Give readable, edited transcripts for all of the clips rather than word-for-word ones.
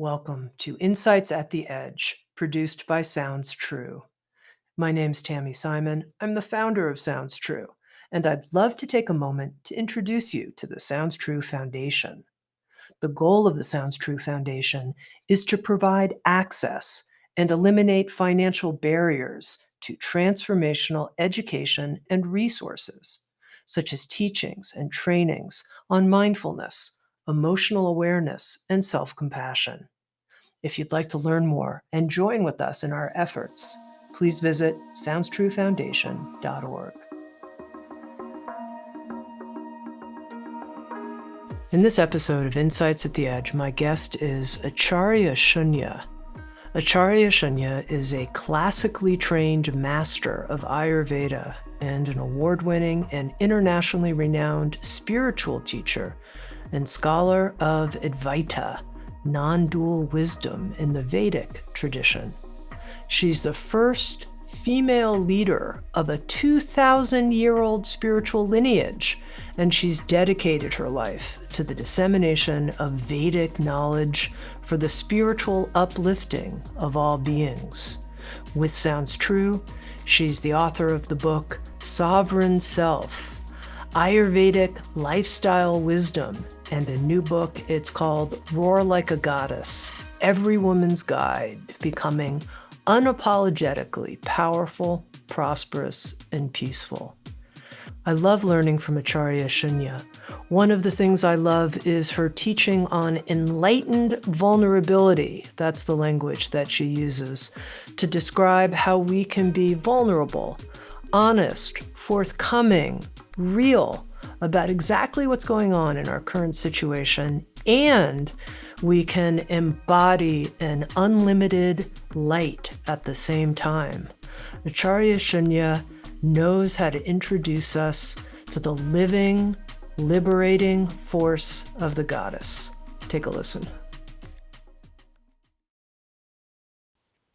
Welcome to Insights at the Edge, produced by Sounds True. My name's Tami Simon. I'm the founder of Sounds True, and I'd love to take a moment to introduce you to the Sounds True Foundation. The goal of the Sounds True Foundation is to provide access and eliminate financial barriers to transformational education and resources, such as teachings and trainings on mindfulness, emotional awareness, and self-compassion. If you'd like to learn more and join with us in our efforts, please visit SoundsTrueFoundation.org. In this episode of Insights at the Edge, my guest is Acharya Shunya. Acharya Shunya is a classically trained master of Ayurveda and an award-winning and internationally renowned spiritual teacher and scholar of Advaita, nondual wisdom in the Vedic tradition. She's the first female leader of a 2,000-year-old spiritual lineage, and she's dedicated her life to the dissemination of Vedic knowledge for the spiritual uplifting of all beings. With Sounds True, she's the author of the book Sovereign Self, Ayurvedic Lifestyle Wisdom, and a new book. It's called Roar Like a Goddess, Every Woman's Guide to Becoming Unapologetically Powerful, Prosperous, and Peaceful. I love learning from Acharya Shunya. One of the things I love is her teaching on enlightened vulnerability. That's the language that she uses to describe how we can be vulnerable, honest, forthcoming, real about exactly what's going on in our current situation, and we can embody an unlimited light at the same time. Acharya Shunya knows how to introduce us to the living, liberating force of the goddess. Take a listen.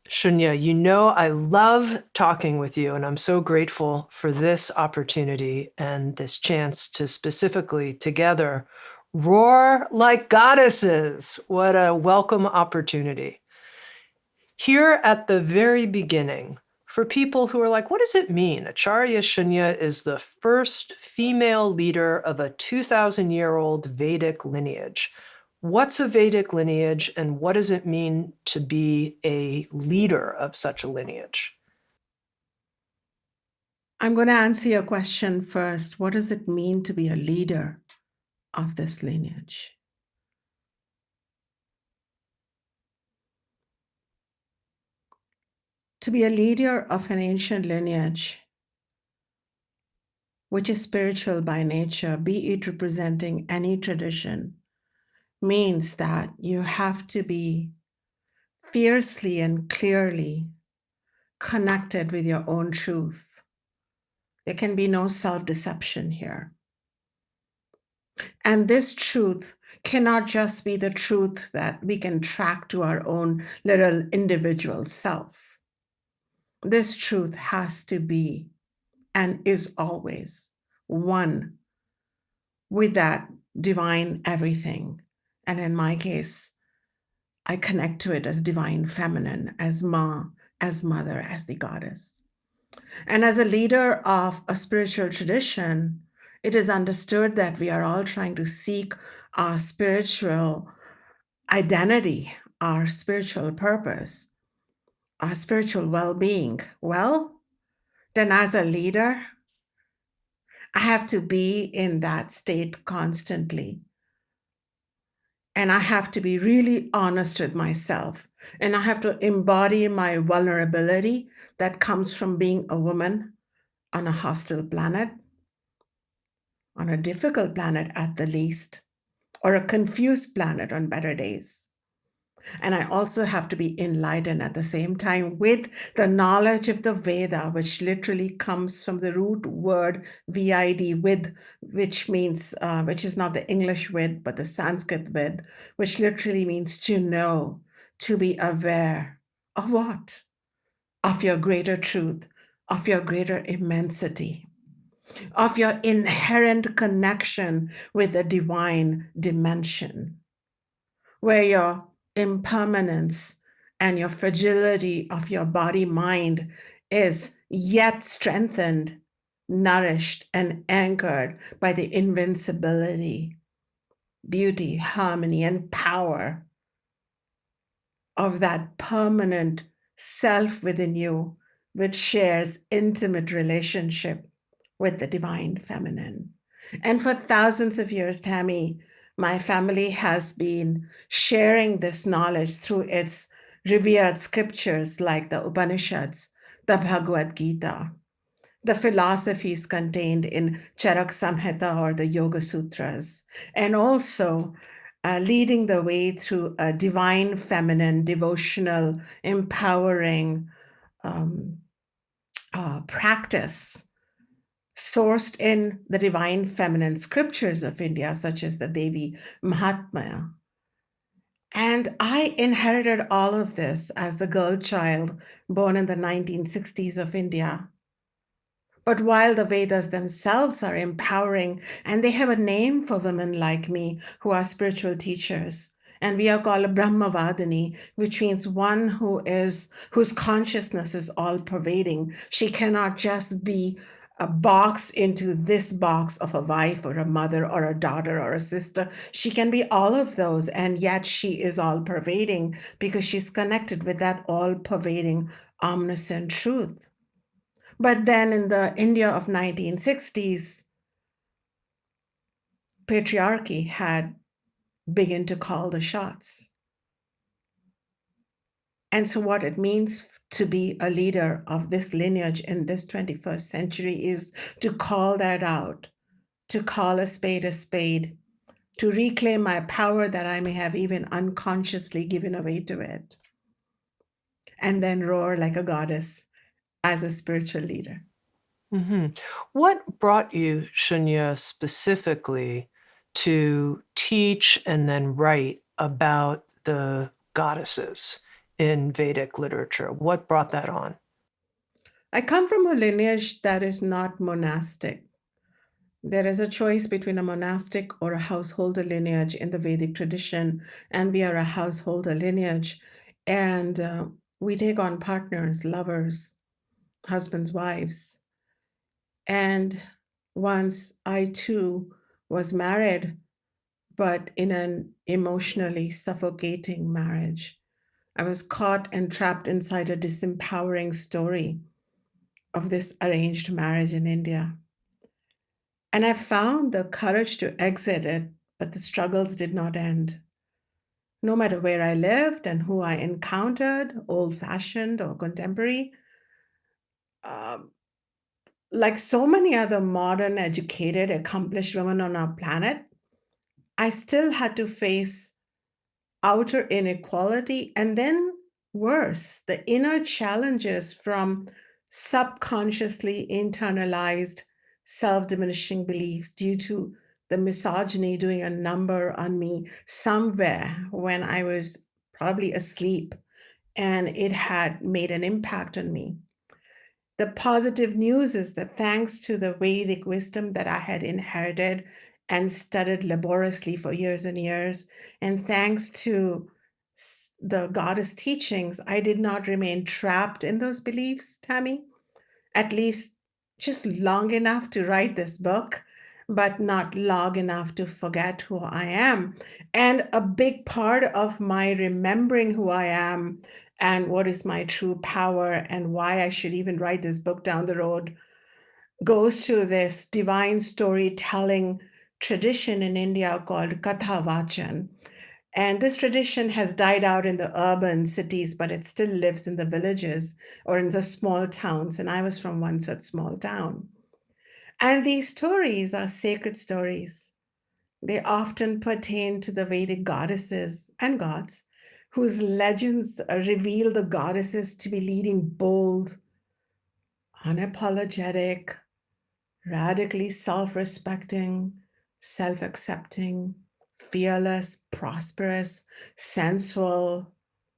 Shunya, you know I love talking with you, and I'm so grateful for this opportunity and this chance to specifically together roar like goddesses. What a welcome opportunity. Here at the very beginning, for people who are like, what does it mean? Acharya Shunya is the first female leader of a 2,000-year-old Vedic lineage. What's a Vedic lineage, and what does it mean to be a leader of such a lineage? I'm going to answer your question first. What does it mean to be a leader of this lineage? To be a leader of an ancient lineage, which is spiritual by nature, be it representing any tradition, means that you have to be fiercely and clearly connected with your own truth. There can be no self-deception here. And this truth cannot just be the truth that we can track to our own little individual self. This truth has to be and is always one with that divine everything. And in my case, I connect to it as divine feminine, as Ma, as mother, as the goddess. And as a leader of a spiritual tradition, it is understood that we are all trying to seek our spiritual identity, our spiritual purpose, our spiritual well-being. Well, then as a leader, I have to be in that state constantly. And I have to be really honest with myself. And I have to embody my vulnerability that comes from being a woman on a hostile planet, on a difficult planet at the least, or a confused planet on better days. And I also have to be enlightened at the same time with the knowledge of the Veda, which literally comes from the root word vid, with, which means, which is not the English with, but the Sanskrit with, which literally means to know, to be aware of what? Of your greater truth, of your greater immensity, of your inherent connection with the divine dimension, where your impermanence and your fragility of your body mind is yet strengthened, nourished, and anchored by the invincibility, beauty, harmony, and power of that permanent self within you, which shares intimate relationship with the divine feminine. And for thousands of years, Tami, my family has been sharing this knowledge through its revered scriptures like the Upanishads, the Bhagavad Gita, the philosophies contained in Charak Samhita or the Yoga Sutras, and also leading the way through a divine feminine, devotional, empowering practice sourced in the divine feminine scriptures of India, such as the Devi Mahatmya. And I inherited all of this as the girl child born in the 1960s of India. But while the Vedas themselves are empowering, and they have a name for women like me who are spiritual teachers, and we are called a Brahmavadini, which means one whose consciousness is all pervading. She cannot just be a box into this box of a wife or a mother or a daughter or a sister. She can be all of those, and yet she is all pervading because she's connected with that all pervading omniscient truth. But then in the India of 1960s, patriarchy had begun to call the shots. And so what it means to be a leader of this lineage in this 21st century is to call that out, to call a spade, to reclaim my power that I may have even unconsciously given away to it, and then roar like a goddess as a spiritual leader. Mm-hmm. What brought you, Shunya, specifically to teach and then write about the goddesses in Vedic literature? What brought that on? I come from a lineage that is not monastic. There is a choice between a monastic or a householder lineage in the Vedic tradition, and we are a householder lineage. And we take on partners, lovers, husbands, wives. And once I too was married, but in an emotionally suffocating marriage. I was caught and trapped inside a disempowering story of this arranged marriage in India. And I found the courage to exit it, but the struggles did not end. No matter where I lived and who I encountered, old fashioned or contemporary, uh, like so many other modern, educated, accomplished women on our planet, I still had to face outer inequality and then worse, the inner challenges from subconsciously internalized self diminishing beliefs due to the misogyny doing a number on me somewhere when I was probably asleep, and it had made an impact on me. The positive news is that thanks to the Vedic wisdom that I had inherited and studied laboriously for years and years, and thanks to the goddess teachings, I did not remain trapped in those beliefs, Tami, at least just long enough to write this book, but not long enough to forget who I am. And a big part of my remembering who I am and what is my true power and why I should even write this book down the road goes to this divine storytelling tradition in India called Katha Vachan. And this tradition has died out in the urban cities, but it still lives in the villages or in the small towns. And I was from one such small town. And these stories are sacred stories. They often pertain to the Vedic goddesses and gods, whose legends reveal the goddesses to be leading bold, unapologetic, radically self respecting, self accepting, fearless, prosperous, sensual,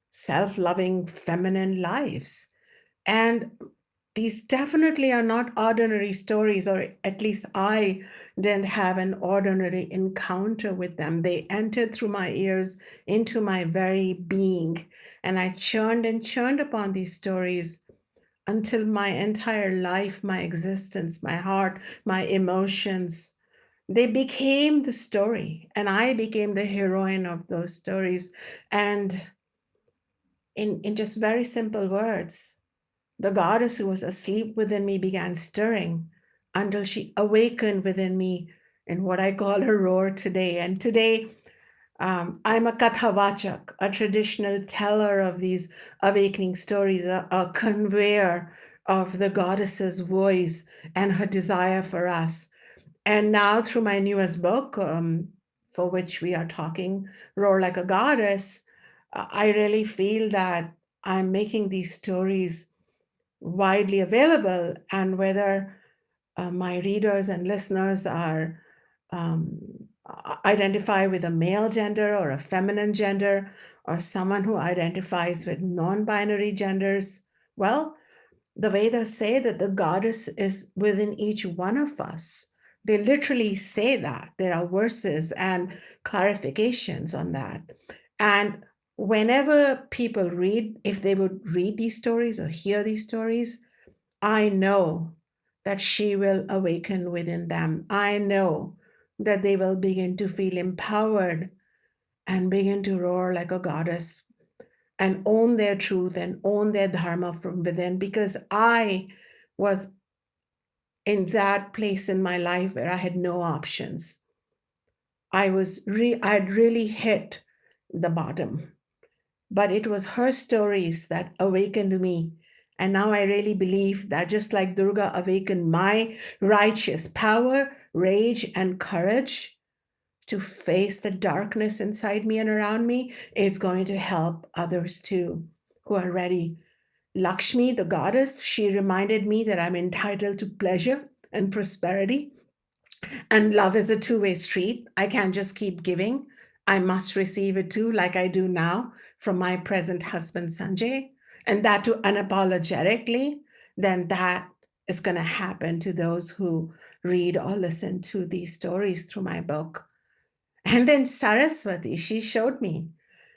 self loving feminine lives. And these definitely are not ordinary stories, or at least I didn't have an ordinary encounter with them. They entered through my ears into my very being, and I churned and churned upon these stories until my entire life, my existence, my heart, my emotions, they became the story, and I became the heroine of those stories. And in just very simple words, the goddess who was asleep within me began stirring until she awakened within me in what I call a roar today. And today, I'm a kathavachak, a traditional teller of these awakening stories, a conveyor of the goddess's voice and her desire for us. And now, through my newest book, for which we are talking, Roar Like a Goddess, I really feel that I'm making these stories widely available, and whether my readers and listeners are um, identify with a male gender or a feminine gender, or someone who identifies with non-binary genders, well, the Vedas say that the goddess is within each one of us. They literally say that. There are verses and clarifications on that. And whenever people read, if they would read these stories or hear these stories, I know that she will awaken within them. I know that they will begin to feel empowered and begin to roar like a goddess and own their truth and own their dharma from within, because I was in that place in my life where I had no options. I'd really hit the bottom, but it was her stories that awakened me. And now I really believe that just like Durga awakened my righteous power, rage, and courage to face the darkness inside me and around me, it's going to help others too who are ready. Lakshmi, the goddess, she reminded me that I'm entitled to pleasure and prosperity. And love is a two-way street. I can't just keep giving. I must receive it too, like I do now from my present husband, Sanjay. And that too unapologetically, then that is going to happen to those who read or listen to these stories through my book. And then Saraswati, she showed me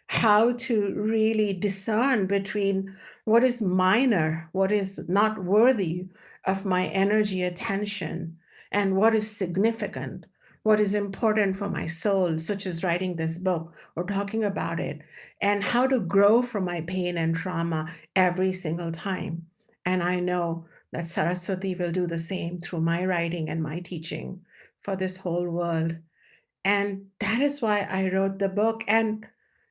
how to really discern between what is minor, what is not worthy of my energy, attention, and what is significant, what is important for my soul, such as writing this book or talking about it, and how to grow from my pain and trauma every single time. And I know that Saraswati will do the same through my writing and my teaching for this whole world. And that is why I wrote the book. And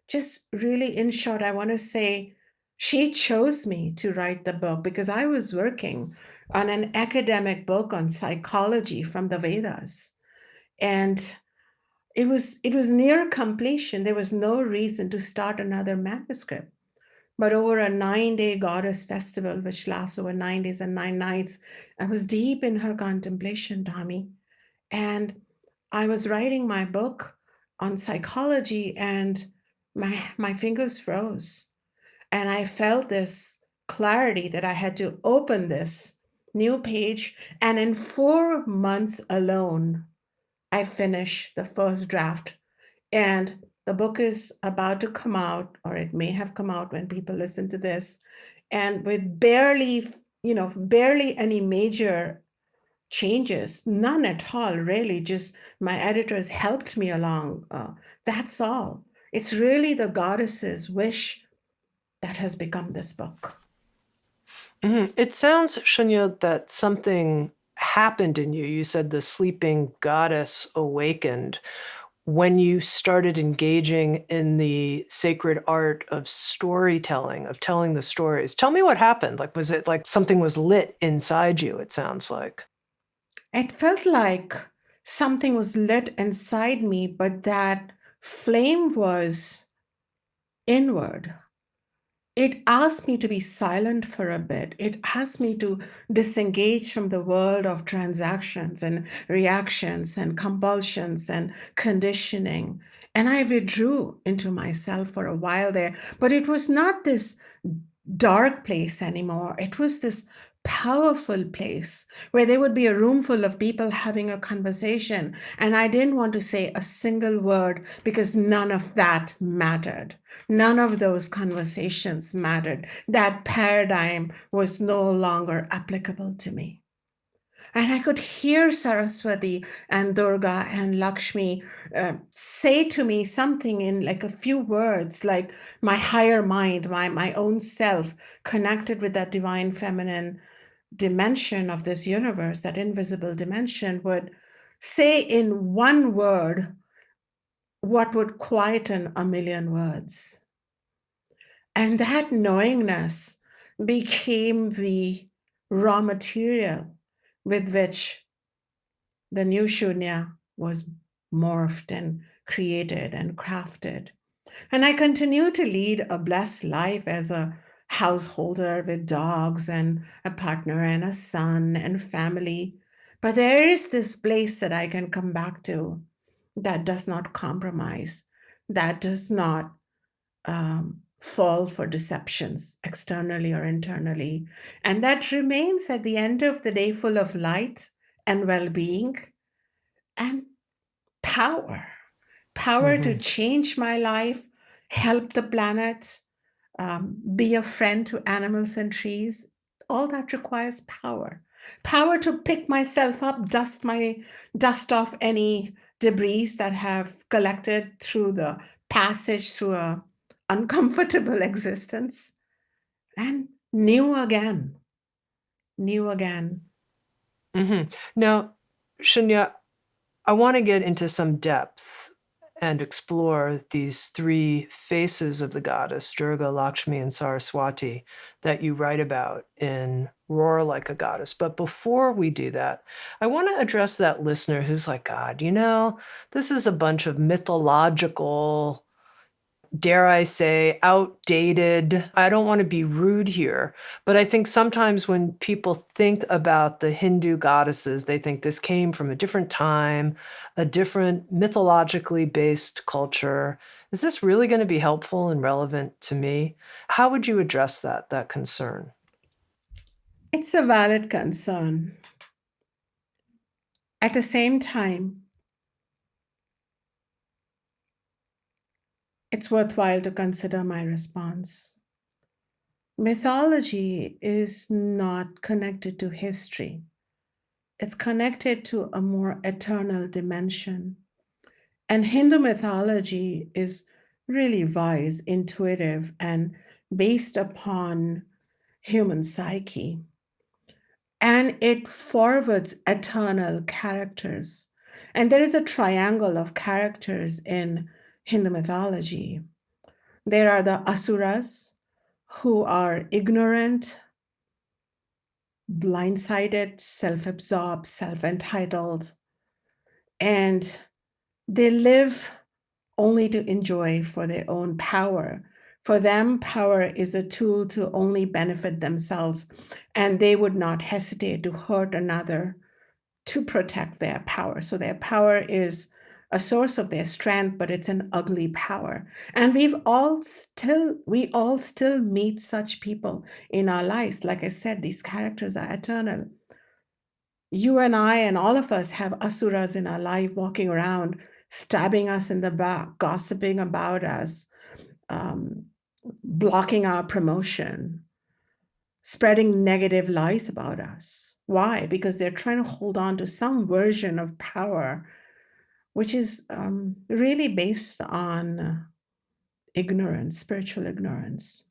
just really in short, I want to say she chose me to write the book because I was working on an academic book on psychology from the Vedas. And it was near completion. There was no reason to start another manuscript. But over a 9-day goddess festival, which lasts over 9 days and 9 nights, I was deep in her contemplation, Tami. And I was writing my book on psychology, and my fingers froze. And I felt this clarity that I had to open this new page. And in 4 months alone, I finished the first draft. And the book is about to come out, or it may have come out when people listen to this. And with barely any major changes, none at all, really. Just my editors helped me along. That's all. It's really the goddess's wish that has become this book. It sounds, Shunya, that something happened in you. You said the sleeping goddess awakened when you started engaging in the sacred art of storytelling, of telling the stories. Tell me what happened. Like, was it like something was lit inside you, it sounds like? It felt like something was lit inside me, but that flame was inward. It asked me to be silent for a bit. It asked me to disengage from the world of transactions and reactions and compulsions and conditioning. And I withdrew into myself for a while there. But it was not this dark place anymore. It was this powerful place where there would be a room full of people having a conversation. And I didn't want to say a single word because none of that mattered. None of those conversations mattered. That paradigm was no longer applicable to me. And I could hear Saraswati and Durga and Lakshmi say to me something in like a few words, like my higher mind, my own self, connected with that divine feminine dimension of this universe, that invisible dimension, would say in one word what would quieten a million words. And that knowingness became the raw material with which the new Shunya was morphed and created and crafted. And I continue to lead a blessed life as a householder with dogs and a partner and a son and family. But there is this place that I can come back to that does not compromise, that does not fall for deceptions externally or internally, and that remains at the end of the day full of light and well being and power. Power to change my life, help the planet, be a friend to animals and trees. All that requires power. Power to pick myself up, dust off any debris that have collected through the passage through a uncomfortable existence, and new again, new again. Now, Shunya, I want to get into some depth and explore these three faces of the goddess, Durga, Lakshmi, and Saraswati, that you write about in Roar Like a Goddess. But before we do that, I want to address that listener who's like, God, this is a bunch of mythological, dare I say, outdated. I don't want to be rude here, but I think sometimes when people think about the Hindu goddesses, they think this came from a different time, a different mythologically based culture. Is this really going to be helpful and relevant to me? How would you address that concern? It's a valid concern. At the same time, it's worthwhile to consider my response. Mythology is not connected to history. It's connected to a more eternal dimension. And Hindu mythology is really wise, intuitive, and based upon human psyche. And it forwards eternal characters. And there is a triangle of characters in Hindu mythology. There are the asuras, who are ignorant, blindsided, self absorbed, self entitled, and they live only to enjoy for their own power. For them, power is a tool to only benefit themselves, and they would not hesitate to hurt another to protect their power. So their power is a source of their strength, but it's an ugly power. And we all still meet such people in our lives. Like I said, these characters are eternal. You and I and all of us have asuras in our life walking around, stabbing us in the back, gossiping about us, blocking our promotion, spreading negative lies about us. Why? Because they're trying to hold on to some version of power, which is really based on ignorance, spiritual ignorance.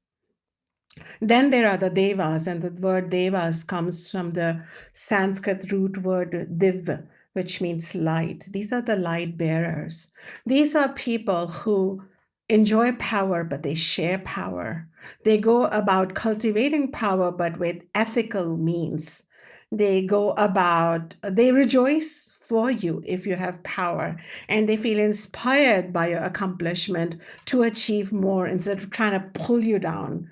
Then there are the devas, and the word devas comes from the Sanskrit root word div, which means light. These are the light bearers. These are people who enjoy power, but they share power. They go about cultivating power, but with ethical means. They rejoice for you if you have power, and they feel inspired by your accomplishment to achieve more instead of trying to pull you down.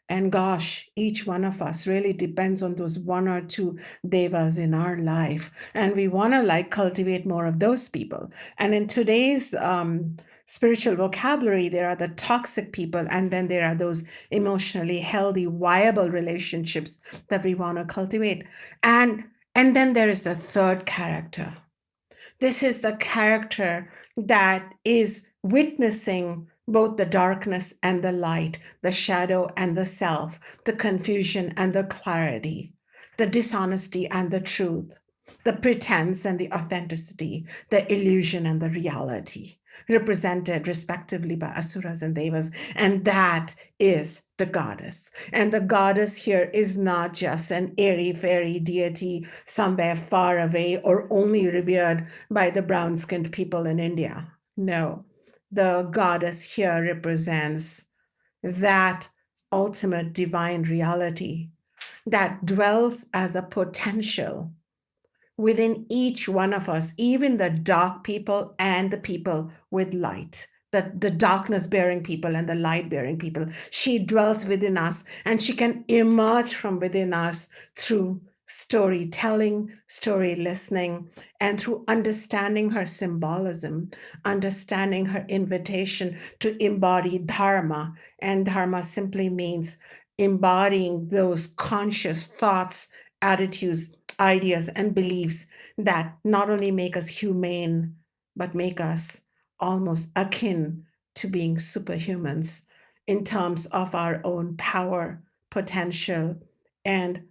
And gosh, each one of us really depends on those one or two devas in our life. And we want to cultivate more of those people. And in today's spiritual vocabulary, there are the toxic people, and then there are those emotionally healthy, viable relationships that we want to cultivate. And then there is the third character. This is the character that is witnessing both the darkness and the light, the shadow and the self, the confusion and the clarity, the dishonesty and the truth, the pretense and the authenticity, the illusion and the reality, represented respectively by asuras and devas. And that is the goddess. And the goddess here is not just an airy fairy deity somewhere far away or only revered by the brown skinned people in India. No, the goddess here represents that ultimate divine reality that dwells as a potential within each one of us, even the dark people and the people with light, the darkness bearing people and the light bearing people. She dwells within us, and she can emerge from within us through storytelling, story listening, and through understanding her symbolism, understanding her invitation to embody dharma. And dharma simply means embodying those conscious thoughts, attitudes, ideas, and beliefs that not only make us humane, but make us almost akin to being superhumans in terms of our own power, potential, and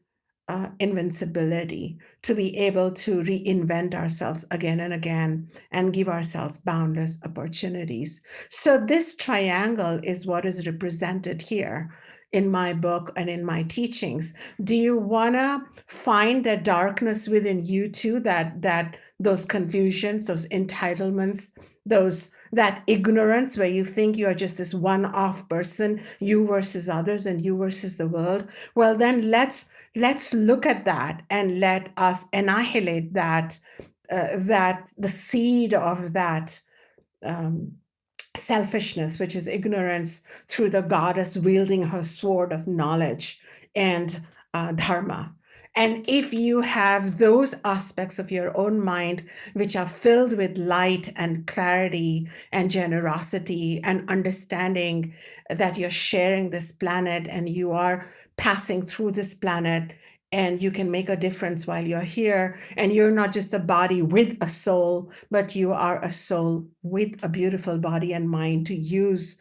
invincibility, to be able to reinvent ourselves again and again and give ourselves boundless opportunities. So, this triangle is what is represented here in my book and in my teachings. Do you want to find the darkness within you too, that those confusions, those entitlements, that ignorance where you think you are just this one-off person, you versus others and you versus the world? Well, then let's look at that and let us annihilate that the seed of that selfishness, which is ignorance, through the goddess wielding her sword of knowledge and dharma. And if you have those aspects of your own mind which are filled with light and clarity and generosity and understanding that you're sharing this planet and you are passing through this planet and you can make a difference while you're here, and you're not just a body with a soul, but you are a soul with a beautiful body and mind to use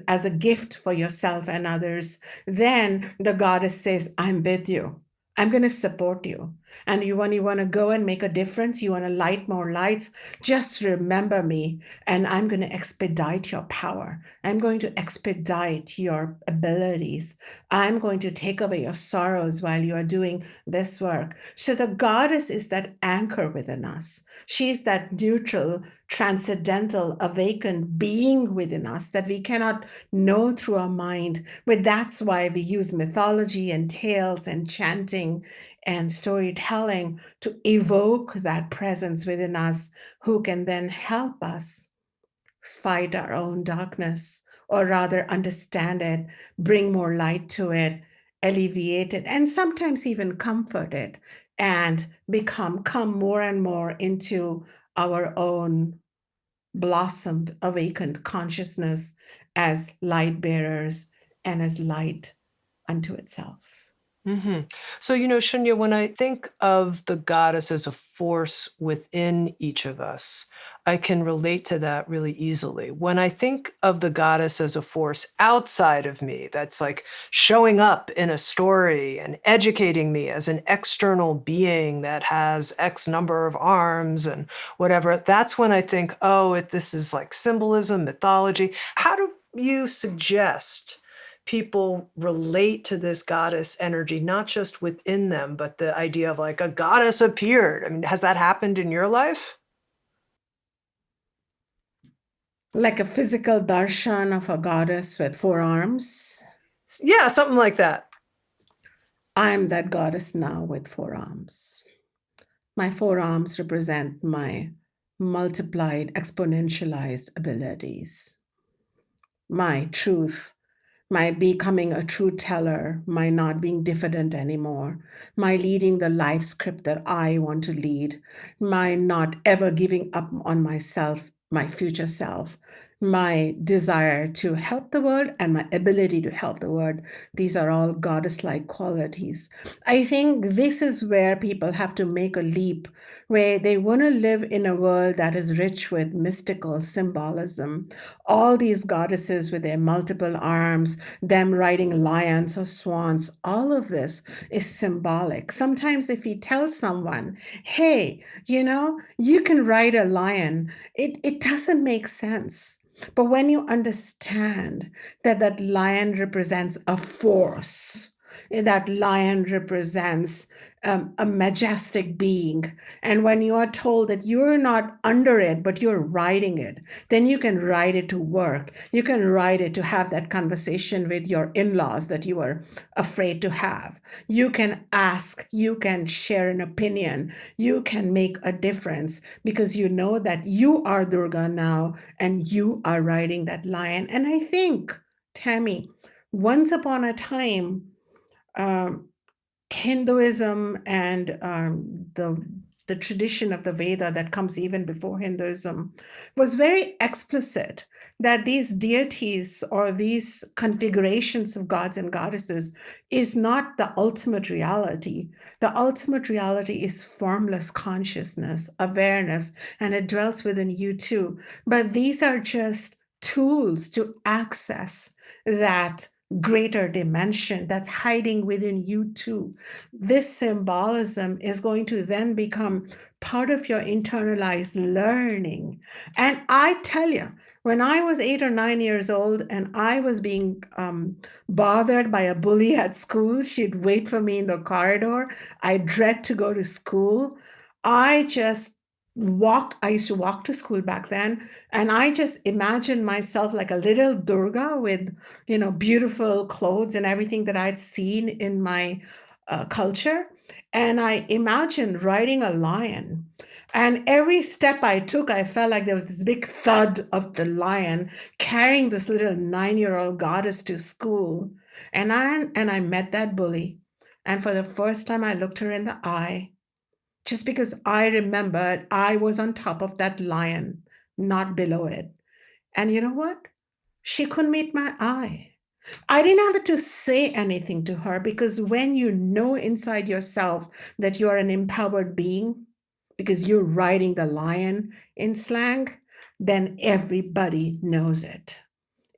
as a gift for yourself and others, then the goddess says, I'm with you. I'm going to support you. And when you want to go and make a difference, you want to light more lights, just remember me, and I'm going to expedite your power. I'm going to expedite your abilities. I'm going to take away your sorrows while you are doing this work. So the goddess is that anchor within us. She's that neutral, transcendental, awakened being within us that we cannot know through our mind. But that's why we use mythology and tales and chanting and storytelling to evoke that presence within us, who can then help us fight our own darkness, or rather understand it, bring more light to it, alleviate it, and sometimes even comfort it, and come more and more into our own blossomed, awakened consciousness as light bearers and as light unto itself. Mm-hmm. So, Shunya, when I think of the goddess as a force within each of us, I can relate to that really easily. When I think of the goddess as a force outside of me, that's like showing up in a story and educating me as an external being that has X number of arms and whatever, that's when I think, oh, this is like symbolism, mythology. How do you suggest people relate to this goddess energy, not just within them, but the idea of like a goddess appeared? I mean, has that happened in your life? Like a physical darshan of a goddess with 4 arms. Yeah, something like that. I'm that goddess now with 4 arms. My 4 arms represent my multiplied, exponentialized abilities, my truth, my becoming a true teller, my not being diffident anymore, my leading the life script that I want to lead, my not ever giving up on myself, my future self, my desire to help the world and my ability to help the world. These are all goddess-like qualities. I think this is where people have to make a leap, where they want to live in a world that is rich with mystical symbolism. All these goddesses with their multiple arms, them riding lions or swans, all of this is symbolic. Sometimes if you tell someone, hey, you can ride a lion, it doesn't make sense. But when you understand that that lion represents a force, that lion represents a majestic being, and when you are told that you're not under it, but you're riding it, then you can ride it to work. You can ride it to have that conversation with your in-laws that you were afraid to have. You can ask, you can share an opinion, you can make a difference because you know that you are Durga now and you are riding that lion. And I think, Tami, once upon a time, um, Hinduism and the tradition of the Veda that comes even before Hinduism was very explicit that these deities or these configurations of gods and goddesses is not the ultimate reality. The ultimate reality is formless consciousness, awareness, and it dwells within you too. But these are just tools to access that greater dimension that's hiding within you too. This symbolism is going to then become part of your internalized learning. And I tell you, when I was 8 or 9 years old and I was being bothered by a bully at school, she'd wait for me in the corridor. I dread to go to school. I just I used to walk to school back then, and I just imagined myself like a little Durga with beautiful clothes and everything that I'd seen in my culture. And I imagined riding a lion. And every step I took, I felt like there was this big thud of the lion carrying this little 9-year-old goddess to school. And I met that bully. And for the first time, I looked her in the eye just because I remembered I was on top of that lion, not below it. And you know what? She couldn't meet my eye. I didn't have to say anything to her because when you know inside yourself that you are an empowered being, because you're riding the lion in slang, then everybody knows it.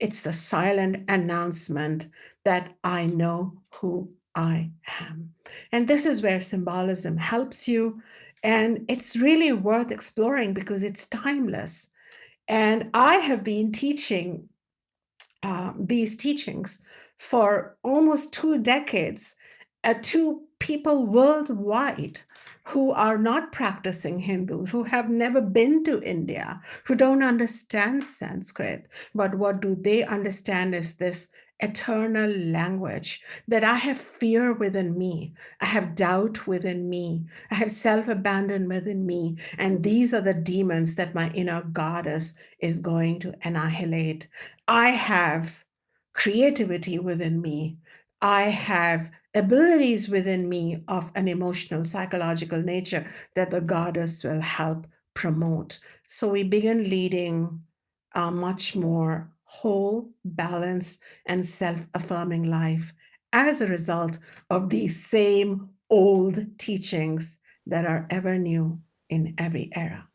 It's the silent announcement that I know who I am. And this is where symbolism helps you. And it's really worth exploring because it's timeless. And I have been teaching these teachings for almost 2 decades to people worldwide who are not practicing Hindus, who have never been to India, who don't understand Sanskrit. But what do they understand is this eternal language that I have fear within me, I have doubt within me, I have self-abandon within me, and these are the demons that my inner goddess is going to annihilate. I have creativity within me. I have abilities within me of an emotional, psychological nature that the goddess will help promote. So we begin leading a much more whole, balanced, and self affirming life as a result of these same old teachings that are ever new in every era.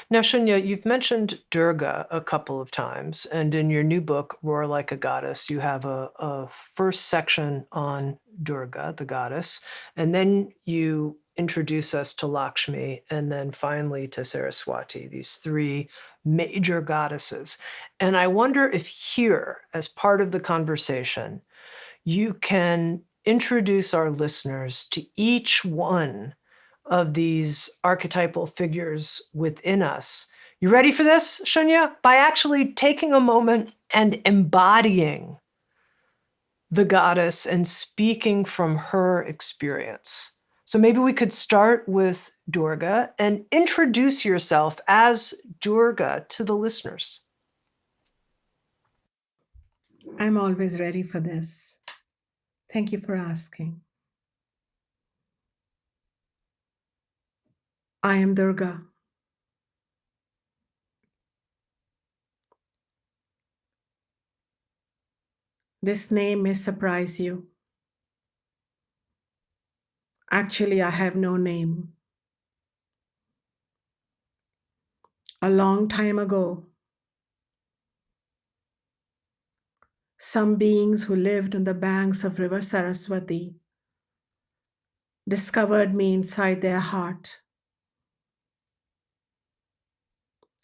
Now, Shunya, you've mentioned Durga a couple of times, and in your new book, Roar Like a Goddess, you have a first section on Durga, the goddess, and then you introduce us to Lakshmi, and then finally to Saraswati, these three major goddesses. And I wonder if here, as part of the conversation, you can introduce our listeners to each one of these archetypal figures within us. You ready for this, Shunya? By actually taking a moment and embodying the goddess and speaking from her experience. So maybe we could start with Durga and introduce yourself as Durga to the listeners. I'm always ready for this. Thank you for asking. I am Durga. This name may surprise you. Actually, I have no name. A long time ago, some beings who lived on the banks of River Saraswati discovered me inside their heart.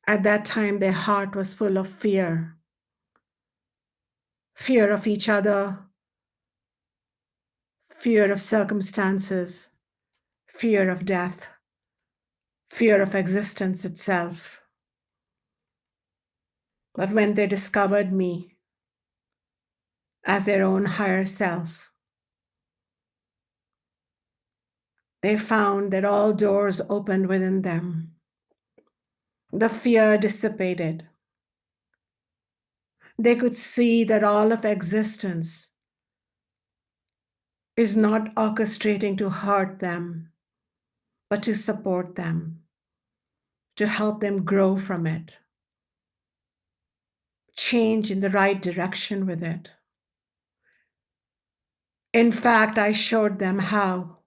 At that time, their heart was full of fear of each other, fear of circumstances, fear of death, fear of existence itself. But when they discovered me as their own higher self, they found that all doors opened within them. The fear dissipated. They could see that all of existence is not orchestrating to hurt them, but to support them, to help them grow from it, change in the right direction with it. In fact, I showed them how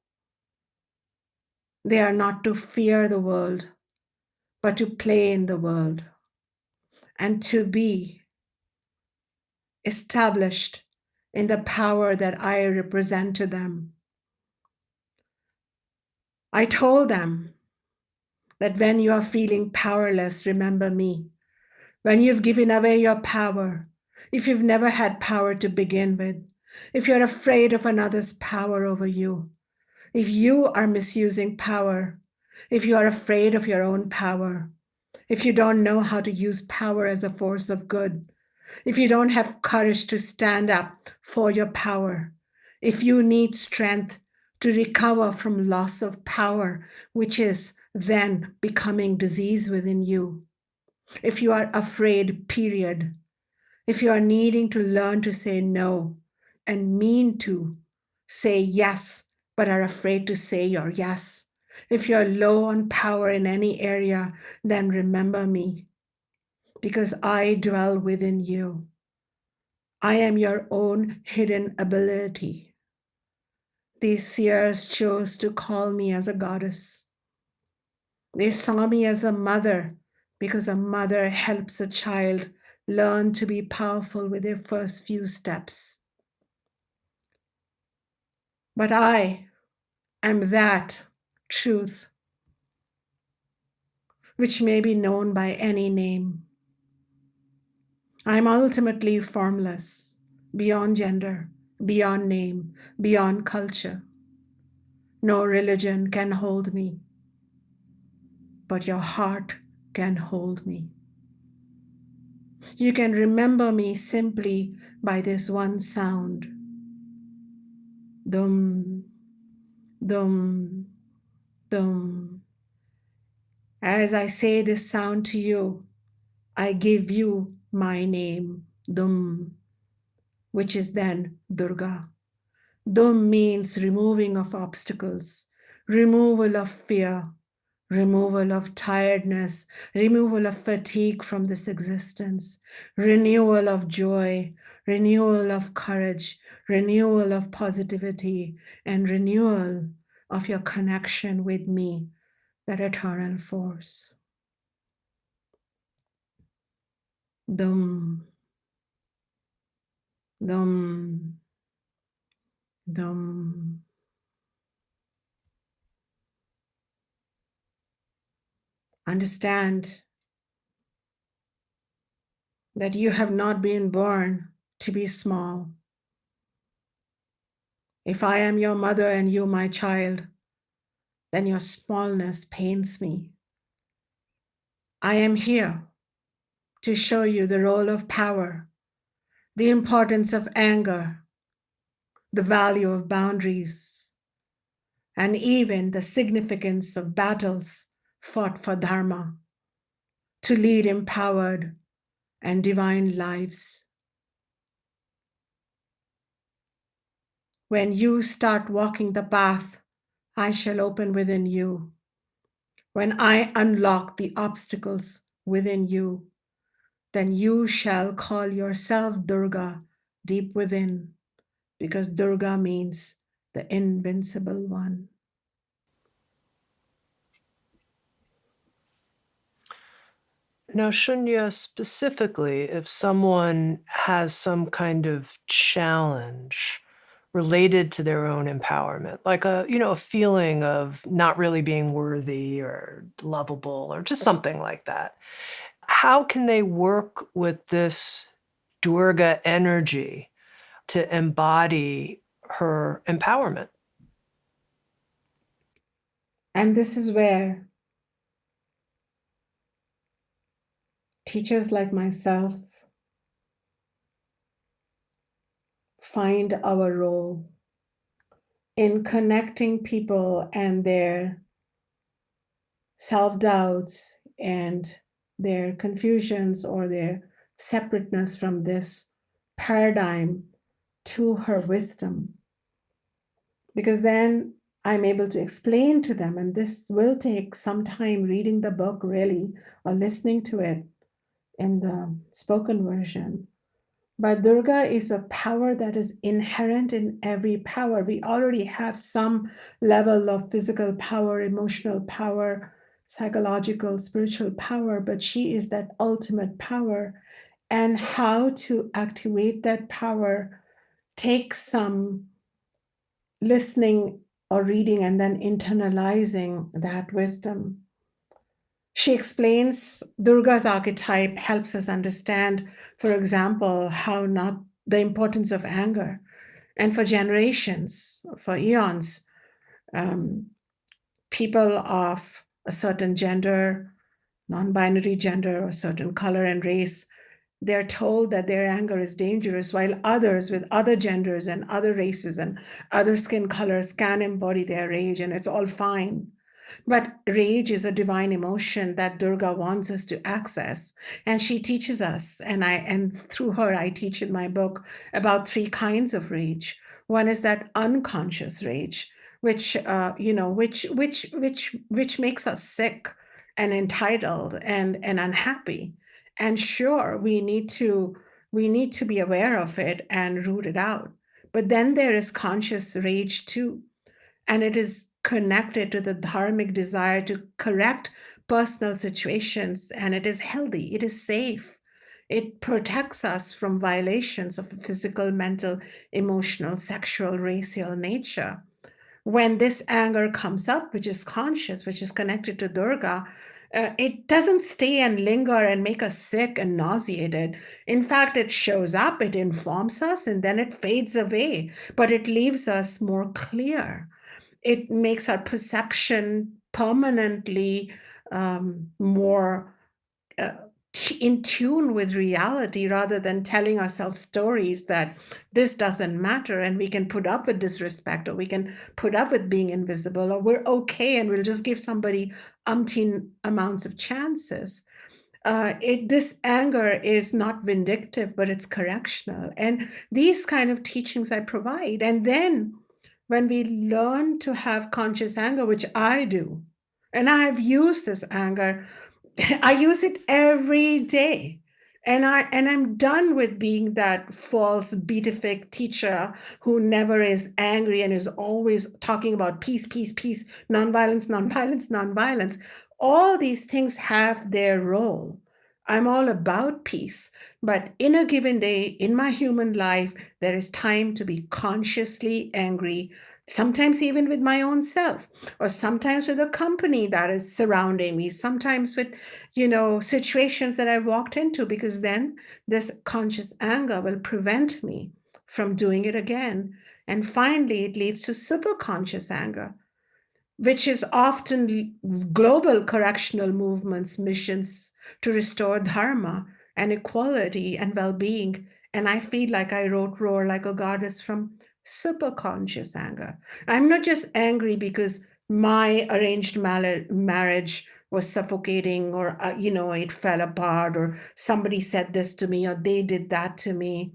they are not to fear the world, but to play in the world and to be established in the power that I represent to them. I told them that when you are feeling powerless, remember me. When you've given away your power, if you've never had power to begin with, if you're afraid of another's power over you, if you are misusing power, if you are afraid of your own power, if you don't know how to use power as a force of good, if you don't have courage to stand up for your power, if you need strength to recover from loss of power, which is then becoming disease within you, if you are afraid, period, if you are needing to learn to say no and mean to say yes, but are afraid to say your yes, if you're low on power in any area, then remember me, because I dwell within you. I am your own hidden ability. These seers chose to call me as a goddess. They saw me as a mother, because a mother helps a child learn to be powerful with their first few steps. But I am that truth, which may be known by any name. I am ultimately formless, beyond gender, beyond name, beyond culture. No religion can hold me, but your heart can hold me. You can remember me simply by this one sound. Dum, dum, dum. As I say this sound to you, I give you my name, Dum, which is then Durga. Dum means removing of obstacles, removal of fear, removal of tiredness, removal of fatigue from this existence, renewal of joy, renewal of courage, renewal of positivity, and renewal of your connection with me, that eternal force. Dum, dum, dum. Understand that you have not been born to be small. If I am your mother and you my child, then your smallness pains me. I am here to show you the role of power, the importance of anger, the value of boundaries, and even the significance of battles fought for dharma, to lead empowered and divine lives. When you start walking the path I shall open within you, when I unlock the obstacles within you, then you shall call yourself Durga, deep within, because Durga means the invincible one. Now, Shunya, specifically, if someone has some kind of challenge related to their own empowerment, like a feeling of not really being worthy or lovable or just something like that, how can they work with this Durga energy to embody her empowerment? And this is where teachers like myself find our role in connecting people and their self-doubts and their confusions or their separateness from this paradigm to her wisdom. Because then I'm able to explain to them, and this will take some time reading the book really or listening to it in the spoken version. But Durga is a power that is inherent in every power. We already have some level of physical power, emotional power, psychological, spiritual power, but she is that ultimate power. And how to activate that power takes some listening or reading and then internalizing that wisdom. She explains Durga's archetype helps us understand, for example, how not the importance of anger. And for generations, for eons, people of a certain gender, non-binary gender, or certain color and race, they're told that their anger is dangerous, while others with other genders and other races and other skin colors can embody their rage and it's all fine. But rage is a divine emotion that Durga wants us to access. And she teaches us, and through her, I teach in my book about 3 kinds of rage. One is that unconscious rage, which makes us sick and entitled and unhappy. And sure, we need to be aware of it and root it out. But then there is conscious rage too, and it is connected to the dharmic desire to correct personal situations, and it is healthy, it is safe, it protects us from violations of physical, mental, emotional, sexual, racial nature. When this anger comes up, which is conscious, which is connected to Durga, it doesn't stay and linger and make us sick and nauseated. In fact, it shows up, it informs us, and then it fades away, but it leaves us more clear. It makes our perception permanently more in tune with reality, rather than telling ourselves stories that this doesn't matter and we can put up with disrespect, or we can put up with being invisible, or we're okay and we'll just give somebody umpteen amounts of chances. This anger is not vindictive, but it's correctional. And these kind of teachings I provide. And then when we learn to have conscious anger, which I do, and I have used this anger, I use it every day. And I'm done with being that false beatific teacher who never is angry and is always talking about peace, peace, peace, nonviolence, nonviolence, nonviolence. All these things have their role. I'm all about peace. But in a given day, in my human life, there is time to be consciously angry, sometimes even with my own self, or sometimes with a company that is surrounding me, sometimes with, situations that I've walked into, because then this conscious anger will prevent me from doing it again. And finally, it leads to superconscious anger, which is often global correctional movements, missions to restore dharma and equality and well-being. And I feel like I wrote Roar Like a Goddess from superconscious anger. I'm not just angry because my arranged marriage was suffocating, or it fell apart, or somebody said this to me, or they did that to me.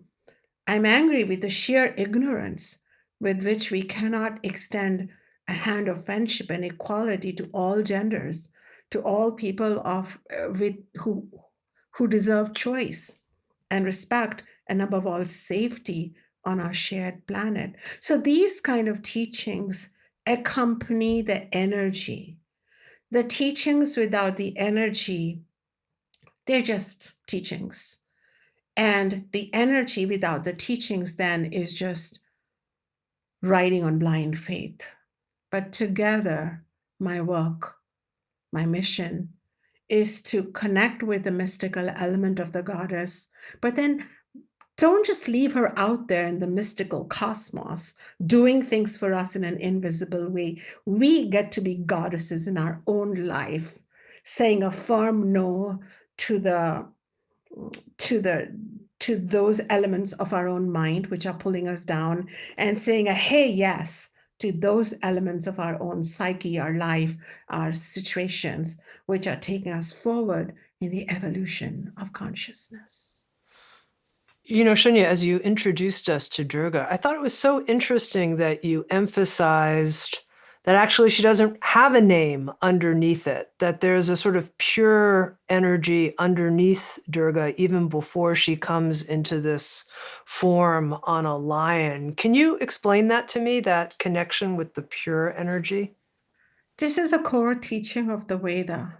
I'm angry with the sheer ignorance with which we cannot extend a hand of friendship and equality to all genders, to all people of with who deserve choice and respect and above all, safety on our shared planet. So these kind of teachings accompany the energy. The teachings without the energy, they're just teachings. And the energy without the teachings then is just riding on blind faith. But together, my work, my mission is to connect with the mystical element of the goddess, but then don't just leave her out there in the mystical cosmos doing things for us in an invisible way. We get to be goddesses in our own life, saying a firm no to the to the to those elements of our own mind which are pulling us down, and saying a hey yes to those elements of our own psyche, our life, our situations, which are taking us forward in the evolution of consciousness. You know, Shunya, as you introduced us to Durga, I thought it was so interesting that you emphasized that actually she doesn't have a name underneath it, that there's a sort of pure energy underneath Durga even before she comes into this form on a lion. Can you explain that to me, that connection with the pure energy? This is the core teaching of the Veda,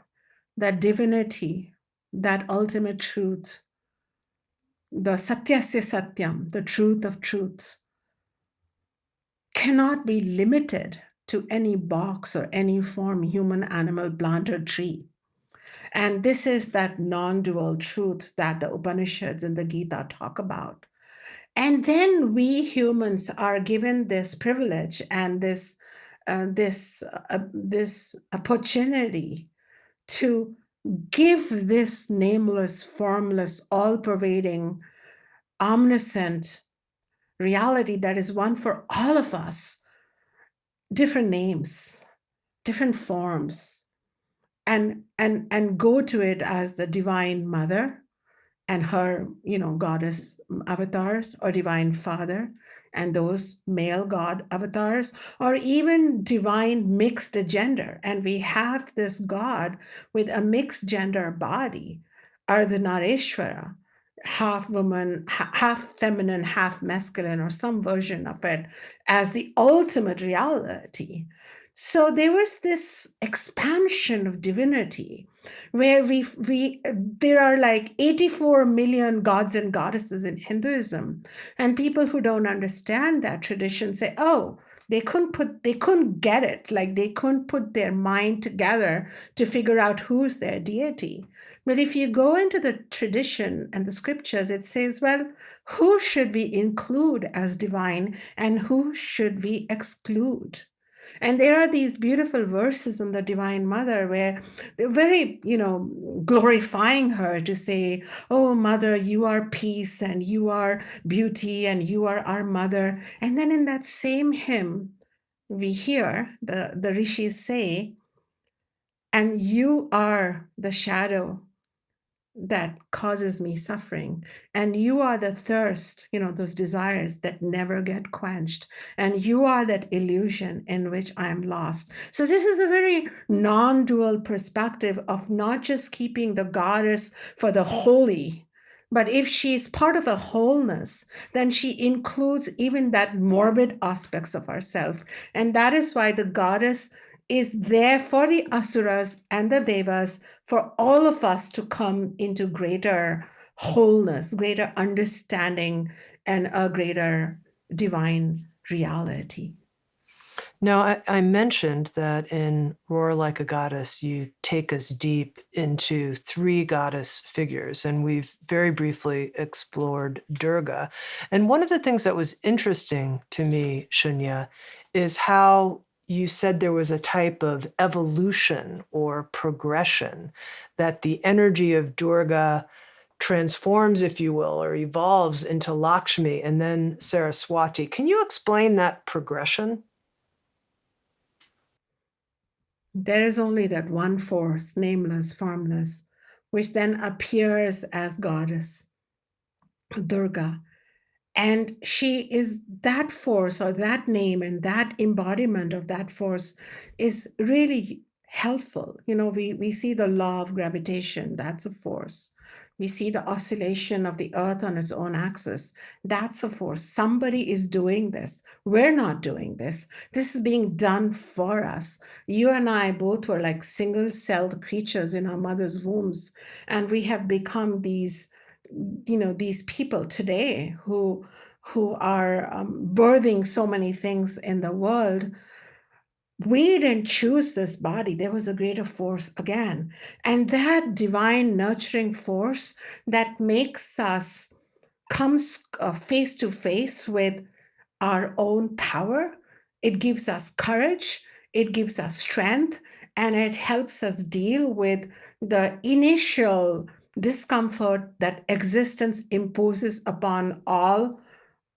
that divinity, that ultimate truth, the satyasya satyam, the truth of truths, cannot be limited to any box or any form, human, animal, plant, or tree. And this is that non-dual truth that the Upanishads and the Gita talk about. And then we humans are given this privilege and this opportunity to give this nameless, formless, all-pervading, omniscient reality that is one for all of us different names, different forms, and go to it as the Divine Mother and her, goddess avatars, or Divine Father and those male god avatars, or even divine mixed gender. And we have this god with a mixed gender body, Ardhanarishvara, half woman, half feminine, half masculine, or some version of it as the ultimate reality. So there was this expansion of divinity where there are like 84 million gods and goddesses in Hinduism, and people who don't understand that tradition say, oh, they couldn't get it, like they couldn't put their mind together to figure out who's their deity. But if you go into the tradition and the scriptures, it says, well, who should we include as divine and who should we exclude? And there are these beautiful verses on the Divine Mother where they're very, glorifying her, to say, oh, Mother, you are peace and you are beauty and you are our mother. And then in that same hymn, we hear the rishis say, and you are the shadow that causes me suffering. And you are the thirst, those desires that never get quenched. And you are that illusion in which I am lost. So this is a very non-dual perspective of not just keeping the goddess for the holy, but if she's part of a wholeness, then she includes even that morbid aspects of ourself. And that is why the goddess is there for the asuras and the devas, for all of us to come into greater wholeness, greater understanding, and a greater divine reality. Now, I mentioned that in Roar Like a Goddess, you take us deep into three goddess figures, and we've very briefly explored Durga. And one of the things that was interesting to me, Shunya, is how you said there was a type of evolution or progression, that the energy of Durga transforms, if you will, or evolves into Lakshmi and then Saraswati. Can you explain that progression? There is only that one force, nameless, formless, which then appears as goddess, Durga. And she is that force, or that name, and that embodiment of that force is really helpful. We see the law of gravitation, that's a force. We see the oscillation of the earth on its own axis. That's a force. Somebody is doing this. We're not doing this. This is being done for us. You and I both were like single-celled creatures in our mother's wombs, and we have become these, these people today who are birthing so many things in the world. We didn't choose this body. There was a greater force again. And that divine nurturing force that makes us come face to face with our own power, it gives us courage, it gives us strength, and it helps us deal with the initial discomfort that existence imposes upon all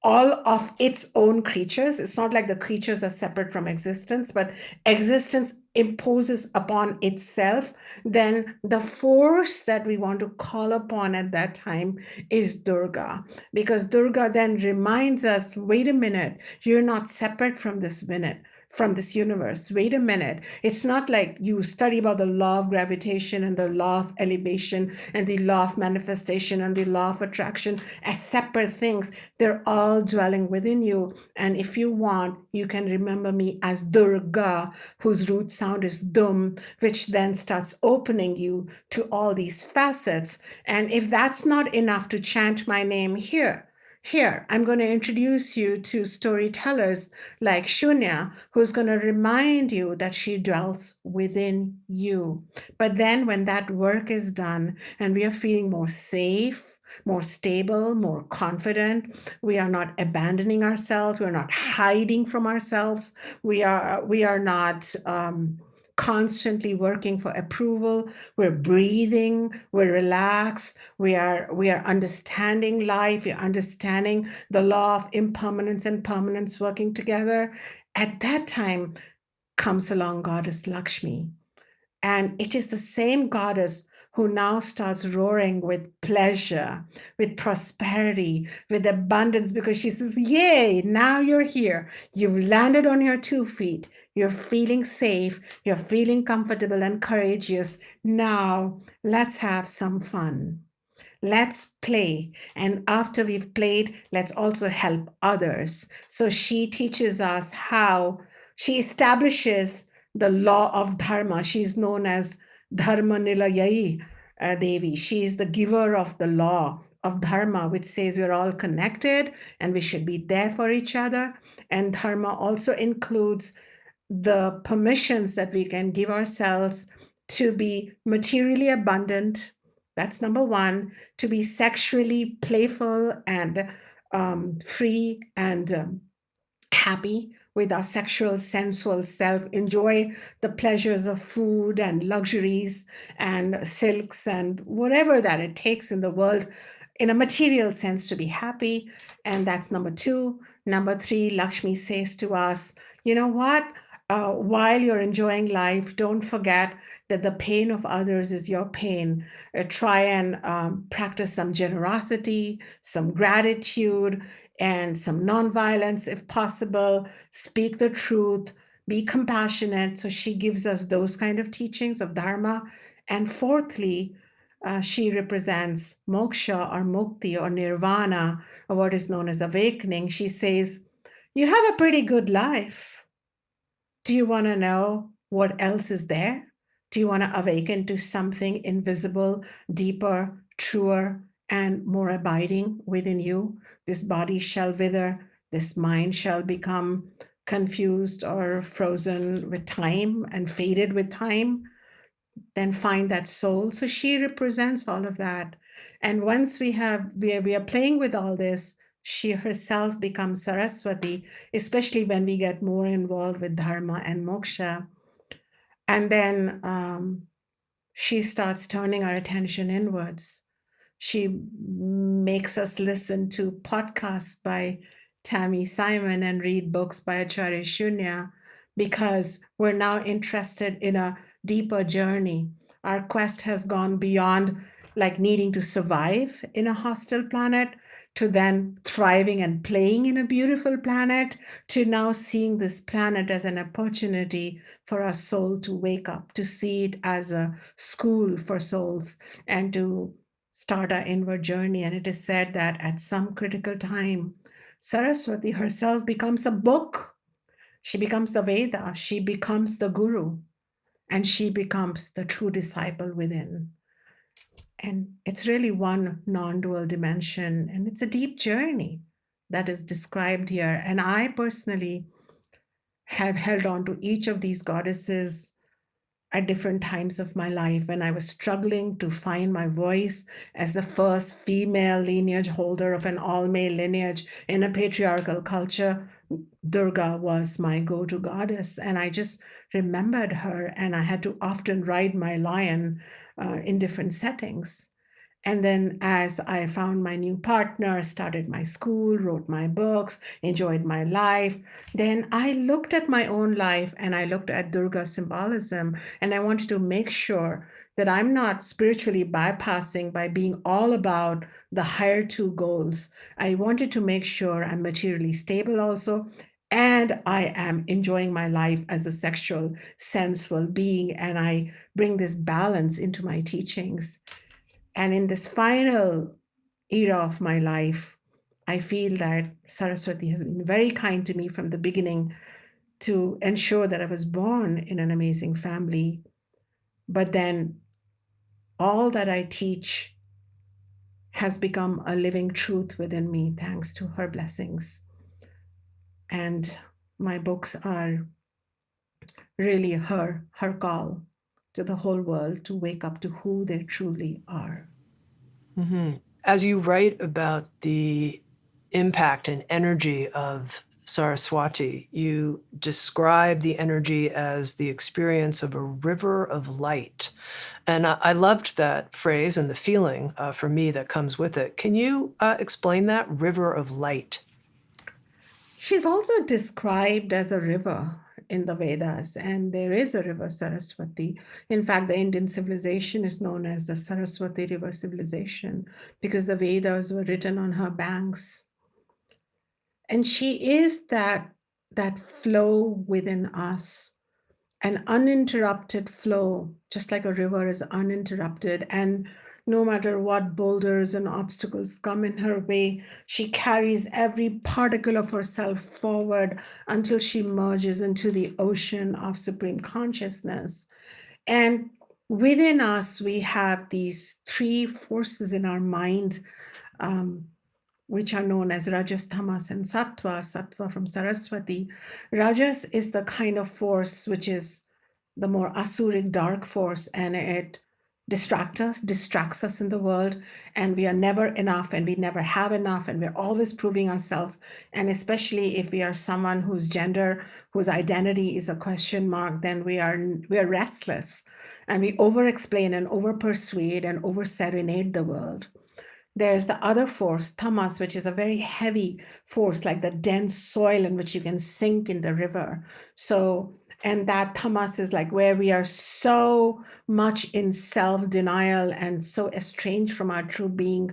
of its own creatures. It's not like the creatures are separate from existence, but existence imposes upon itself. Then the force that we want to call upon at that time is Durga, because Durga then reminds us, wait a minute, you're not separate from this minute. From this universe. Wait a minute. It's not like you study about the law of gravitation and the law of elevation and the law of manifestation and the law of attraction as separate things. They're all dwelling within you. And if you want, you can remember me as Durga, whose root sound is Dum, which then starts opening you to all these facets. And if that's not enough to chant my name here, I'm going to introduce you to storytellers like Shunya, who's going to remind you that she dwells within you. But then when that work is done and we are feeling more safe, more stable, more confident, we are not abandoning ourselves, we're not hiding from ourselves, we are not constantly working for approval. We're breathing, we're relaxed, we are understanding life, we're understanding the law of impermanence and permanence working together. At that time comes along goddess Lakshmi. And it is the same goddess who now starts roaring with pleasure, with prosperity, with abundance, because she says, yay, now you're here. You've landed on your 2 feet. You're feeling safe. You're feeling comfortable and courageous. Now let's have some fun. Let's play. And after we've played, let's also help others. So she teaches us how she establishes the law of dharma. She's known as Dharma Nilayai Devi. She is the giver of the law of dharma, which says we're all connected and we should be there for each other. And dharma also includes the permissions that we can give ourselves to be materially abundant. That's number one, to be sexually playful and free and happy with our sexual, sensual self, enjoy the pleasures of food and luxuries and silks and whatever that it takes in the world in a material sense to be happy. And that's number two. Number three, Lakshmi says to us, you know what? While you're enjoying life, don't forget that the pain of others is your pain. Try and practice some generosity, some gratitude, and some nonviolence if possible. Speak the truth, be compassionate. So she gives us those kind of teachings of Dharma. And fourthly, she represents moksha or mukti or nirvana, or what is known as awakening. She says, you have a pretty good life. Do you want to know what else is there? Do you want to awaken to something invisible, deeper, truer, and more abiding within you? This body shall wither, this mind shall become confused or frozen with time and faded with time. Then find that soul. So she represents all of that. And once we are playing with all this, she herself becomes Saraswati, especially when we get more involved with dharma and moksha. And then she starts turning our attention inwards. She makes us listen to podcasts by Tami Simon and read books by Acharya Shunya, because we're now interested in a deeper journey. Our quest has gone beyond like needing to survive in a hostile planet to then thriving and playing in a beautiful planet, to now seeing this planet as an opportunity for our soul to wake up, to see it as a school for souls, and to start our inward journey. And it is said that at some critical time, Saraswati herself becomes a book. She becomes the Veda. She becomes the guru. And she becomes the true disciple within. And it's really one non-dual dimension. And it's a deep journey that is described here. And I personally have held on to each of these goddesses at different times of my life when I was struggling to find my voice as the first female lineage holder of an all-male lineage in a patriarchal culture. Durga was my go-to goddess, and I just remembered her, and I had to often ride my lion in different settings. And then as I found my new partner, started my school, wrote my books, enjoyed my life, then I looked at my own life and I looked at Durga symbolism, and I wanted to make sure that I'm not spiritually bypassing by being all about the higher two goals. I wanted to make sure I'm materially stable also, and I am enjoying my life as a sexual, sensual being, and I bring this balance into my teachings. And in this final era of my life, I feel that Saraswati has been very kind to me from the beginning to ensure that I was born in an amazing family. But then all that I teach has become a living truth within me thanks to her blessings. And my books are really her call to the whole world to wake up to who they truly are. As you write about the impact and energy of Saraswati, you describe the energy as the experience of a river of light. And I loved that phrase and the feeling for me that comes with it. Can you explain that, river of light? She's also described as a river in the Vedas, and there is a river Saraswati. In fact, the Indian civilization is known as the Saraswati River civilization because the Vedas were written on her banks. And she is that flow within us, an uninterrupted flow, just like a river is uninterrupted. And no matter what boulders and obstacles come in her way, she carries every particle of herself forward until she merges into the ocean of supreme consciousness. And within us, we have these three forces in our mind, which are known as Rajas, Tamas, and Sattva. Sattva from Saraswati. Rajas is the kind of force which is the more asuric dark force, and it distracts us in the world, and we are never enough, and we never have enough, and we're always proving ourselves. And especially if we are someone whose gender, whose identity is a question mark, then we are restless, and we over explain and over persuade and over serenade the world. There's the other force, tamas, which is a very heavy force, like the dense soil in which you can sink in the river. So, and that tamas is like where we are so much in self-denial and so estranged from our true being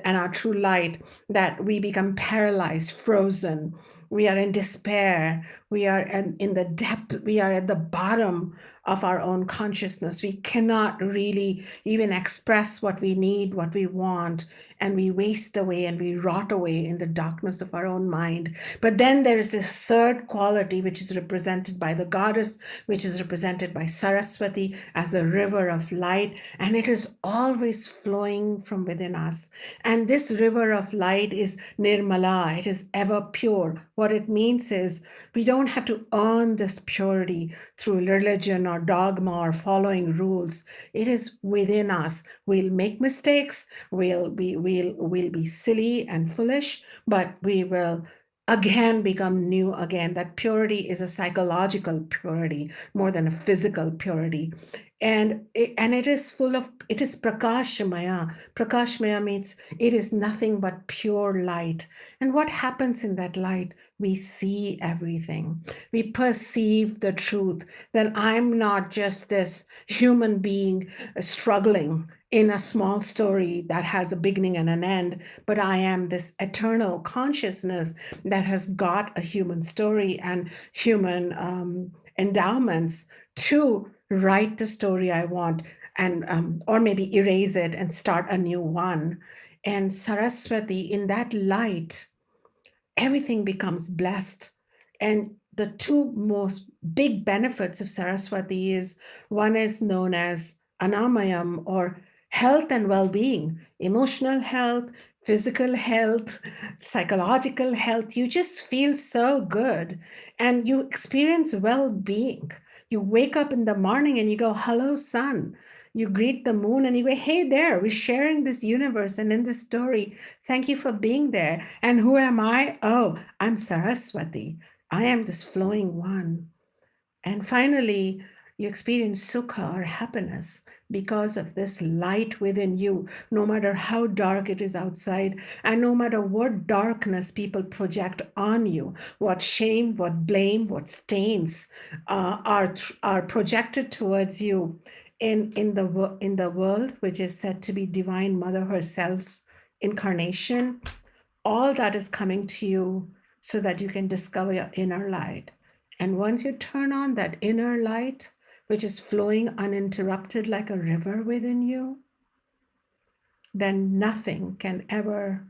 and our true light that we become paralyzed, frozen. We are in despair. We are in the depth. We are at the bottom of our own consciousness. We cannot really even express what we need, what we want, and we waste away and we rot away in the darkness of our own mind. But then there is this third quality, which is represented by the goddess, which is represented by Saraswati as a river of light, and it is always flowing from within us. And this river of light is nirmala, it is ever pure. What it means is we don't have to earn this purity through religion or dogma or following rules. It is within us. We'll make mistakes, we'll be silly and foolish, but we will again become new again. That purity is a psychological purity more than a physical purity. And it is full of, it is prakashmaya. Prakashmaya means it is nothing but pure light. And what happens in that light? We see everything. We perceive the truth that I'm not just this human being struggling in a small story that has a beginning and an end, but I am this eternal consciousness that has got a human story and human endowments to write the story I want. and or maybe erase it and start a new one. And Saraswati, in that light, everything becomes blessed. And the two most big benefits of Saraswati is, one is known as anamayam, or health and well-being, emotional health, physical health, psychological health. You just feel so good and you experience well-being. You wake up in the morning and you go, hello, sun. You greet the moon and you go, hey there, we're sharing this universe and in this story. Thank you for being there. And who am I? Oh, I'm Saraswati. I am this flowing one. And finally, you experience sukha or happiness because of this light within you, no matter how dark it is outside, and no matter what darkness people project on you, what shame, what blame, what stains are projected towards you in the world, which is said to be Divine Mother herself's incarnation. All that is coming to you so that you can discover your inner light. And once you turn on that inner light, which is flowing uninterrupted like a river within you, then nothing can ever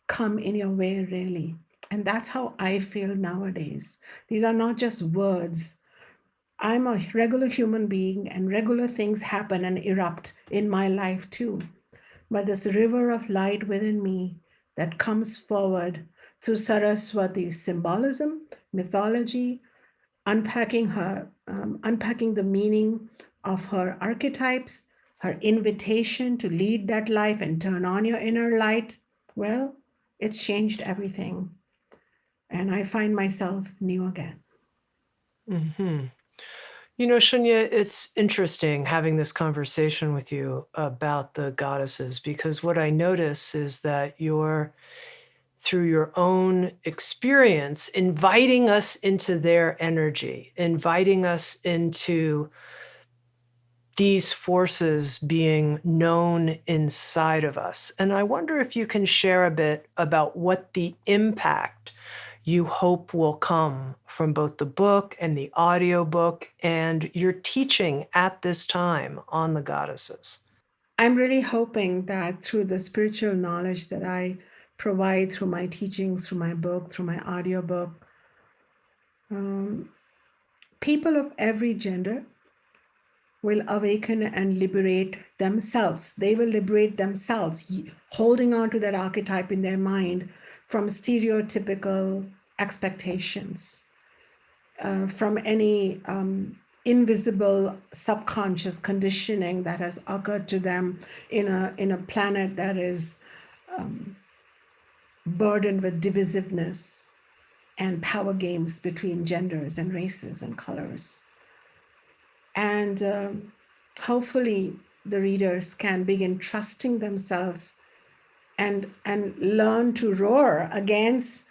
come in your way, really. And that's how I feel nowadays. These are not just words. I'm a regular human being, and regular things happen and erupt in my life too. But this river of light within me that comes forward through Saraswati's symbolism, mythology, unpacking the meaning of her archetypes, her invitation to lead that life and turn on your inner light, well, it's changed everything. And I find myself new again. Mm-hmm. You know, Shunya, it's interesting having this conversation with you about the goddesses, because what I notice is that you're, through your own experience, inviting us into their energy, inviting us into these forces being known inside of us. And I wonder if you can share a bit about what the impact you hope will come from both the book and the audiobook and your teaching at this time on the goddesses. I'm really hoping that through the spiritual knowledge that I provide through my teachings, through my book, through my audiobook, people of every gender will awaken and liberate themselves. They will liberate themselves, holding on to that archetype in their mind from stereotypical expectations, from any invisible subconscious conditioning that has occurred to them in a planet that is burdened with divisiveness and power games between genders and races and colors. And hopefully the readers can begin trusting themselves and learn to roar against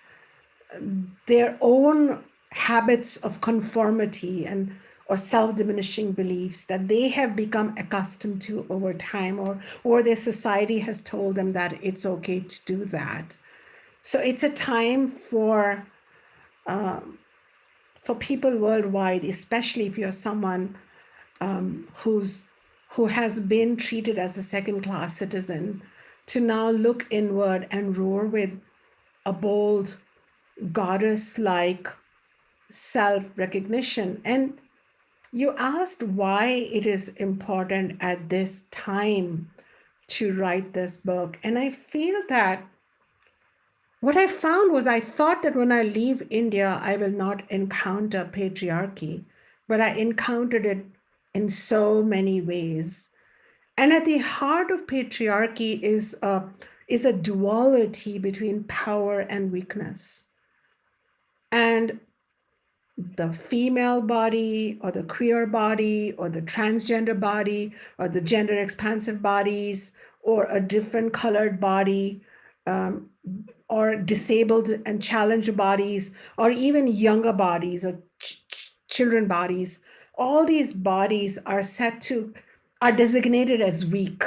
their own habits of conformity and or self-diminishing beliefs that they have become accustomed to over time, or their society has told them that it's okay to do that. So it's a time for people worldwide, especially if you're someone who has been treated as a second-class citizen, to now look inward and roar with a bold, goddess-like self-recognition. And you asked why it is important at this time to write this book. And I feel that what I found was, I thought that when I leave India, I will not encounter patriarchy, but I encountered it in so many ways. And at the heart of patriarchy is a duality between power and weakness. And the female body or the queer body or the transgender body or the gender expansive bodies or a different colored body, or disabled and challenged bodies, or even younger bodies or children bodies, all these bodies are designated as weak,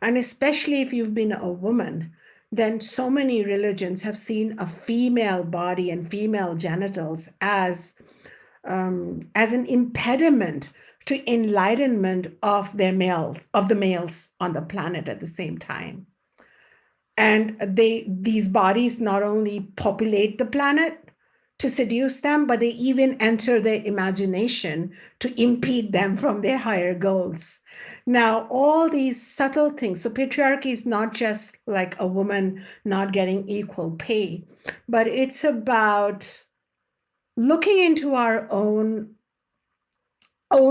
And especially if you've been a woman, then so many religions have seen a female body and female genitals as as an impediment to enlightenment of the males on the planet at the same time. And these bodies not only populate the planet to seduce them, but they even enter their imagination to impede them from their higher goals. Now, all these subtle things. So patriarchy is not just like a woman not getting equal pay, but it's about looking into our own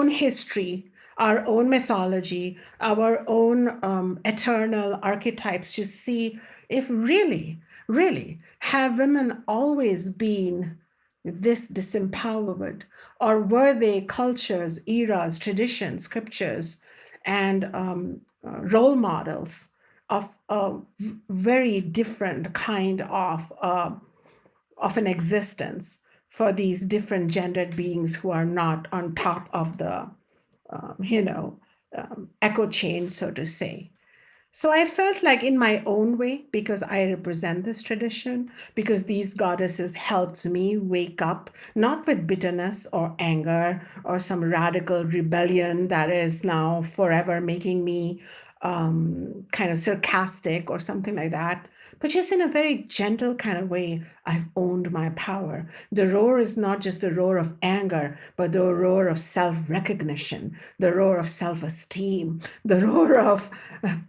history, our own mythology, our own eternal archetypes to see if really, have women always been this disempowered, or were they cultures, eras, traditions, scriptures, and role models of a very different kind of an existence for these different gendered beings who are not on top of the, echo chain, so to say. So I felt like, in my own way, because I represent this tradition, because these goddesses helped me wake up, not with bitterness or anger or some radical rebellion that is now forever making me kind of sarcastic or something like that, but just in a very gentle kind of way. I've owned my power. The roar is not just the roar of anger, but the roar of self-recognition, the roar of self-esteem, the roar of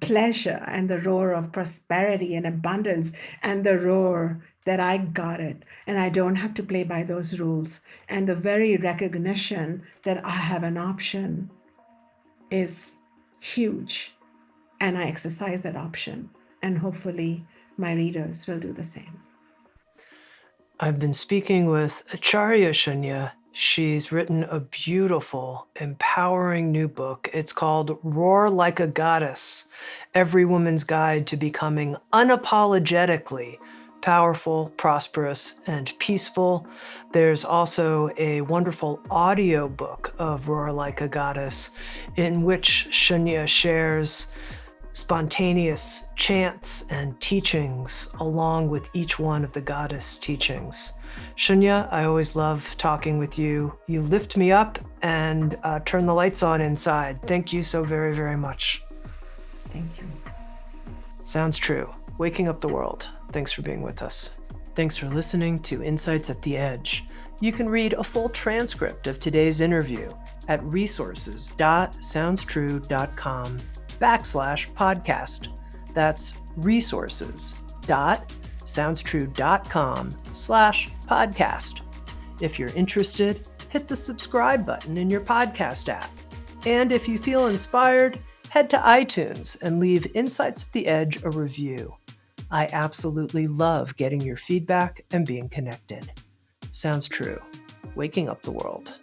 pleasure, and the roar of prosperity and abundance, and the roar that I got it and I don't have to play by those rules. And the very recognition that I have an option is huge. And I exercise that option. And hopefully my readers will do the same. I've been speaking with Acharya Shunya. She's written a beautiful, empowering new book. It's called Roar Like a Goddess, Every Woman's Guide to Becoming Unapologetically Powerful, Prosperous, and Peaceful. There's also a wonderful audio book of Roar Like a Goddess, in which Shunya shares spontaneous chants and teachings along with each one of the goddess teachings. Shunya, I always love talking with you. You lift me up and turn the lights on inside. Thank you so very, very much. Thank you. Sounds true. Waking up the world. Thanks for being with us. Thanks for listening to Insights at the Edge. You can read a full transcript of today's interview at resources.soundstrue.com/podcast. That's resources.soundstrue.com/podcast. If you're interested, hit the subscribe button in your podcast app. And if you feel inspired, head to iTunes and leave Insights at the Edge a review. I absolutely love getting your feedback and being connected. Sounds true. Waking up the world.